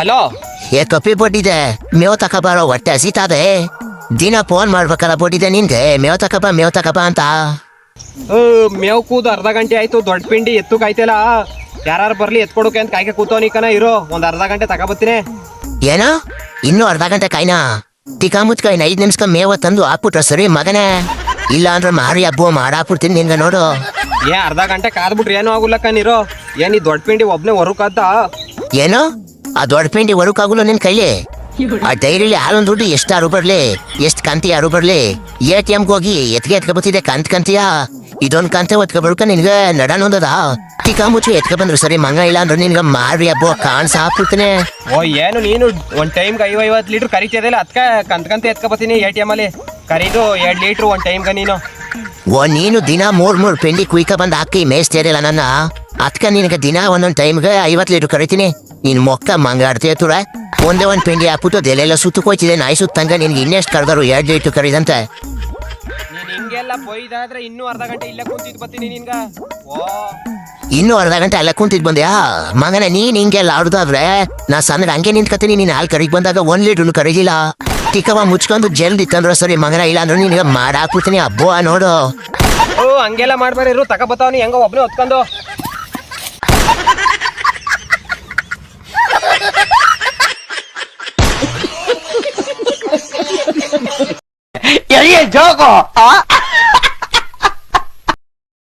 Hello. ಕಪ್ಪಿ ಬಡ್ಡಿದೆ ಮೇವ್ ತಕಬಾರೋ ಹೊಟ್ಟೆ ಹಸಿತಾದೆ. ದಿನ ಫೋನ್ ಮಾಡ್ಬೇಕಲ್ಲ ಬಡ್ಡಿದೆ ನಿನ್ಗೆ ಮೇವ್ ತಕಬ ಅಂತ. ಮೇವ್ ಕೂದು ಅರ್ಧ ಗಂಟೆ ಆಯ್ತು. ದೊಡ್ಡ ಪಿಂಡಿ ಎತ್ತು ಕಾಯ್ತಿಲ್ಲ. ಯಾರು ಬರ್ಲಿ ಎತ್ಕೊಡೋಕೆ ಅಂತ ಕಾಯ್ಕೆ ಕೂತವನಿ ಕಣ. ಇರೋ ಒಂದ್ ಅರ್ಧ ಗಂಟೆ ತಗೋಬತ್ತೀನಿ. ಏನೋ ಇನ್ನೂ ಅರ್ಧ ಗಂಟೆ ಕಾಯ್ನಾ? ಟಿಕಾ ಮುಚ್ಕಾಯ್ನ 5 ನಿಮಿಷ ಮೇವ ತಂದು ಹಾಕ್ಬಿಟ್ರ ಸರಿ ಮಗನೇ. ಇಲ್ಲ ಅಂದ್ರೆ ಮಾರಿ ಹಬ್ಬ ಮಾಡಾಕ್ಬಿಡ್ತೀನಿ ನಿನ್ಗ ನೋಡು. ಅರ್ಧ ಗಂಟೆ ಕಾದ್ಬಿಟ್ರಿ ಏನೂ ಆಗುಲ್ಲಕ್ಕ ನೀರು. ಏನ್ ಈ ದೊಡ್ಡ ಪಿಂಡಿ ಒಬ್ನೇ ಹೊರಕಾದ? ಏನೋ ಆ ದೊಡ್ಡ ಪಿಂಡಿ ಹೊರಕಾಗುಲ್ಲ ನಿನ್ ಕೈಲಿ? ಆ ಡೈರಿಲಿ ಹಾಲೊಂದು ದುಡ್ಡು ಎಷ್ಟಾರು ಬರ್ಲಿ, ಎಷ್ಟ್ ಕಂತಿ ಯಾರು ಬರ್ಲಿ, ATM ಹೋಗಿ ಎತ್ಕ ಬತ್ತಿದೆ ಕಂತಿಯ. ಇದೊಂದ್ ಕಂತೆ ಒತ್ಕೊಬರ್ಕ ನಿನ್ಗೆ ನಡನೊಂದದ. ಟಿಕಾ ಮುಚ್ಚಿ ಎತ್ಕ ಬಂದ್ರು ಸರಿ ಮಂಗ. ಇಲ್ಲ ಅಂದ್ರೆ ನಿನ್ಗ ಮಾರಿ ಹಬ್ಬ ಕಾಣ್ಸ ಹಾಕ್ಬಿಡ್ತೀನಿ. ಏನು ನೀನು ಒಂದ್ ಟೈಮ್ಗೆ 50 ಲೀಟರ್ ಕರಿತಿಯದಿಲ್ಲ, ಅದಕ್ಕ ಕಂತ ಎತ್ಕ ಬತ್ತೀನಿ ATM ಅಲ್ಲಿ. ಕರೀದು 2 ಲೀಟ್ರ್ ಒಂದ್ ಟೈಮ್ಗ ನೀನು. ನೀನು ದಿನ 3 ಪೆಂಡಿ ಕುಯ್ಕ ಬಂದ್ ಹಾಕಿ ಮೇಯಿಸ್ತೀರಿಲ್ಲ ನನ್ನ. ಅದ್ಕ ನಿನಗೆ ದಿನ ಒಂದೊಂದ್ ಟೈಮ್ಗೆ 50 ಲೀಟರ್ ಕರಿತೀನಿ. ನಿನ್ ಮೊಕ್ಕ ಮಂಗಾಡ್ತೀಯ ತುರ. ಒಂದೇ ಒಂದ್ ಪೆಂಡಿ ಹಾಕ್ಬಿಟ್ಟು ಅದೆಲ್ಲ ಸುತ್ತಕೋಯ್ತಿದೆ ನಾಯಿ ಸುತ್ತಂಗ. ನಿನ್ಗೆ ಇನ್ನೆಷ್ಟು ಕರೆದರು 2 ಲೀಟರ್ ಕರಿದಂತೆ. ನೀನ್ ಹಿಂಗೆಲ್ಲ ಬೈದಾದ್ರೆ ಇನ್ನೂ ಅರ್ಧ ಗಂಟೆ ಇಲ್ಲೇ ಕುಂತಿದ್ ಬತ್ತೀನಿ ನಿನ್ಗ. ಇನ್ನೂ ಅರ್ಧ ಗಂಟೆ ಅಲ್ಲ ಕುಂತಿದ್ ಬಂದ್ಯಾ ಮಗನ? ನೀನ್ ಹಿಂಗೆಲ್ಲ ಆಡುದಾದ್ರೆ ನಾ ಸಣ್ಣ ಹಂಗೆ ನಿಂತ್ಕತೀನಿ. ನೀನ್ ಹಾಲ್ ಕರಿಗ್ ಬಂದಾಗ 1 ಲೀಟರ್ ಕರೀಲಿಲ್ಲ. ಟಿಕವ ಮುಚ್ಕೊಂಡು ಜಲ್ದಿ ತಂದ್ರ ಸರಿ ಮಗನ. ಇಲ್ಲ ಅಂದ್ರೆ ನಿನ್ಗ ಮಾಡಾಕ್ಬಿಡ್ತೀನಿ ಹಬ್ಬ ನೋಡು. ಹಂಗೆಲ್ಲ ಮಾಡ್ಬಾರ. ತಗೋಬತ್ತಾವನಿ ಹೆಂಗ ಒಬ್ನೇ ಹೊತ್ಕೊಂಡು. joco.